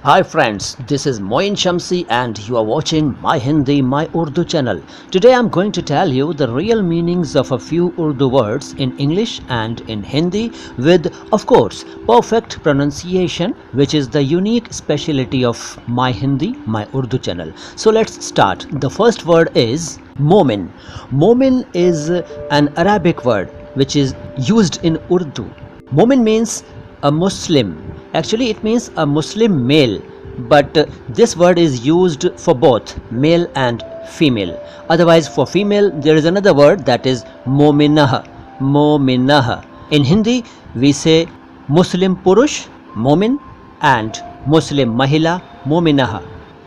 Hi friends, this is Moin Shamsi and you are watching My Hindi My Urdu channel. Today I am going to tell you the real meanings of a few Urdu words in English and in Hindi with, of course, perfect pronunciation, which is the unique speciality of My Hindi My Urdu channel. So let's start. The first word is Momin. Momin is an Arabic word which is used in Urdu. Momin means a Muslim. Actually, it means a Muslim male, but this word is used for both male and female. Otherwise, for female, there is another word that is Mominah. Mominah. In Hindi, we say Muslim Purush, Momin, and Muslim Mahila, Mominah.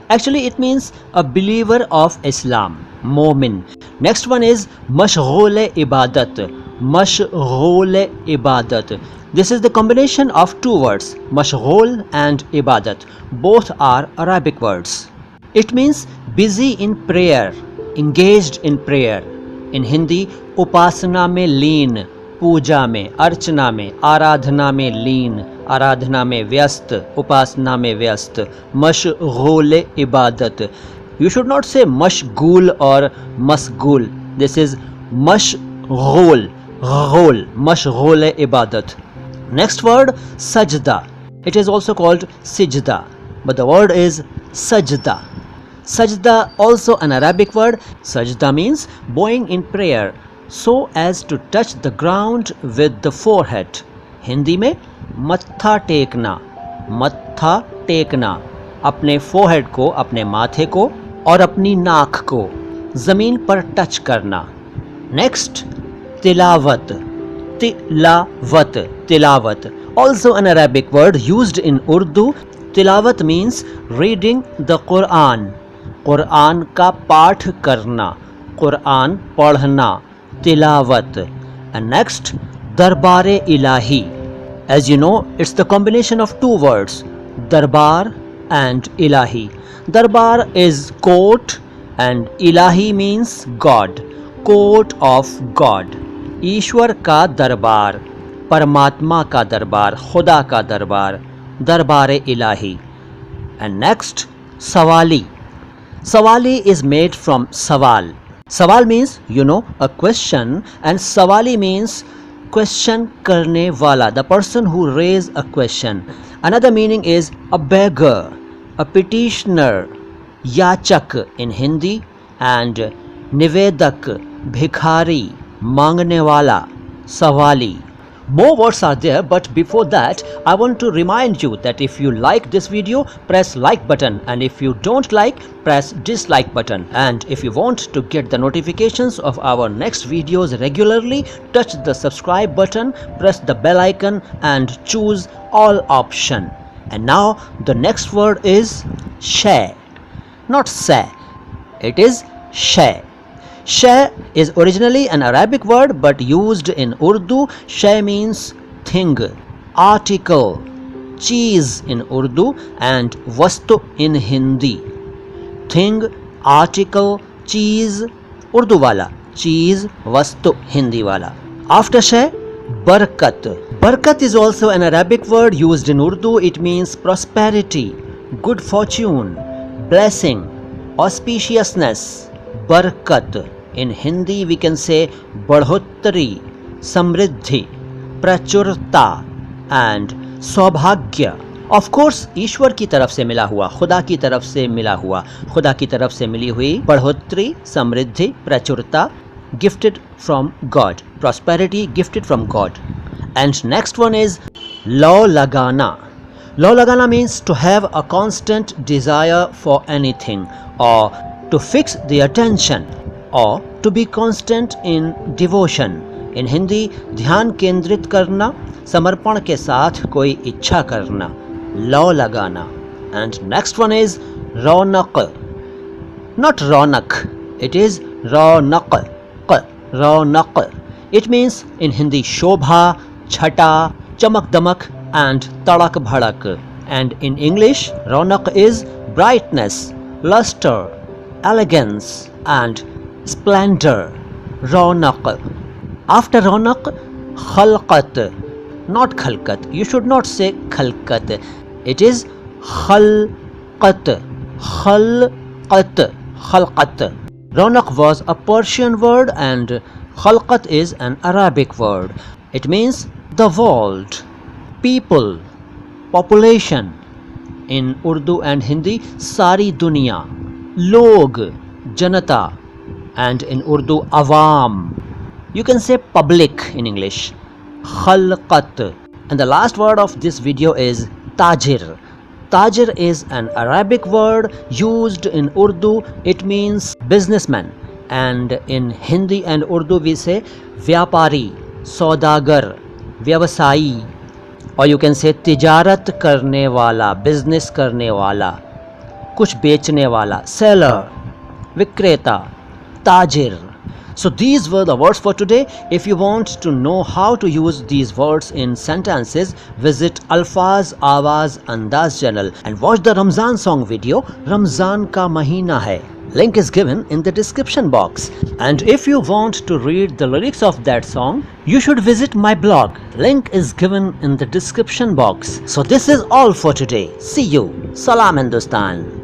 Actually, it means a believer of Islam, Momin. Next one is Mashghool-e-ibaadat. Mashghool-e-ibaadat. This is the combination of two words, Mashghool and Ibadat. Both are Arabic words. It means busy in prayer, engaged in prayer. In Hindi, Upasana mein leen, Puja mein, Archana mein, Aradhana mein leen, Aradhana mein vyast, Upasana mein vyast, Mashghool-e-ibadat. You should not say Mashghool or Masghool. This is Mashghool, Mashghool-e-ibadat. Next word, sajda. It is also called sijda, but the word is sajda. Sajda, also an Arabic word. Sajda means bowing in prayer so as to touch the ground with the forehead. Hindi में मत्था टेकना, मत्था टेकना, अपने forehead को, अपने माथे को और अपनी नाक को जमीन पर टच करना. Next, तिलावत. Tilawat, tilawat, also an Arabic word used in Urdu. Tilawat means reading the Quran. Quran का पाठ करना, Quran पढ़ना, tilawat. And next, Darbar-e-Ilahi. As you know, it's the combination of two words, Darbar and Ilahi. Darbar is court and Ilahi means God, court of God. ईश्वर का दरबार, परमात्मा का दरबार, खुदा का दरबार, दरबार इलाही. And next, सवाली. Sawali is made from sawal. Sawal means, a question, and sawali means question करने वाला, the person who raise a question. Another meaning is a beggar, a petitioner, याचक in Hindi, and निवेदक, भिखारी, मांगने वाला, सवाली. More words are there, but before that I want to remind you that if you like this video, press like button, and if you don't like, press dislike button. And if you want to get the notifications of our next videos regularly, touch the subscribe button, press the bell icon and choose all option. And now the next word is share, not say, it is share. Shay is originally an Arabic word but used in Urdu. Shay means thing, article, cheese in Urdu, and vastu in Hindi. Thing, article, cheese, Urdu wala, cheese, vastu, Hindi wala. After Shay, Barkat. Barkat is also an Arabic word used in Urdu. It means prosperity, good fortune, blessing, auspiciousness. Barkat. In Hindi we can say बढ़ोतरी, समृद्धि, प्रचुरता and सौभाग्य. Of course, ईश्वर की तरफ से मिला हुआ, खुदा की तरफ से मिला हुआ, खुदा की तरफ से मिली हुई बढ़ोतरी, समृद्धि, प्रचुरता, gifted from God, prosperity gifted from God. And next one is lagaana. Lagaana means to have a constant desire for anything, or to fix the attention, or to be constant in devotion. In Hindi, ध्यान केंद्रित करना, समर्पण के साथ कोई इच्छा करना, लौ लगाना. And next one is Raunak, not Raunak, it is Raunak, Raunak. It means in Hindi शोभा, छटा, चमक दमक and तड़क भड़क. And in English, Raunak is brightness, luster, elegance and splendor. Raunak. After Raunak, Khalqat, not Khalqat. You should not say Khalqat. It is khalqat, khalqat, khalqat. Ronak was a Persian word and khalqat is an Arabic word. It means the world, people, population. In Urdu and Hindi, sari dunya, log, janata, and in Urdu, awam. You can say public in English, khalqat. And the last word of this video is tajir. Tajir is an Arabic word used in Urdu. It means businessman. And in Hindi and Urdu we say vyapari, saudagar, vyavasai. Or you can say tijarat karne wala, business karne wala, kuch bechne wala, seller, vikreta, tajir. So these were the words for today. If you want to know how to use these words in sentences, visit Alfaz Awaz Andaz channel and watch the Ramzan Song video, Ramzan Ka Mahina Hai. Link is given in the description box. And if you want to read the lyrics of that song, you should visit my blog. Link is given in the description box. So this is all for today. See you. Salam Hindustan.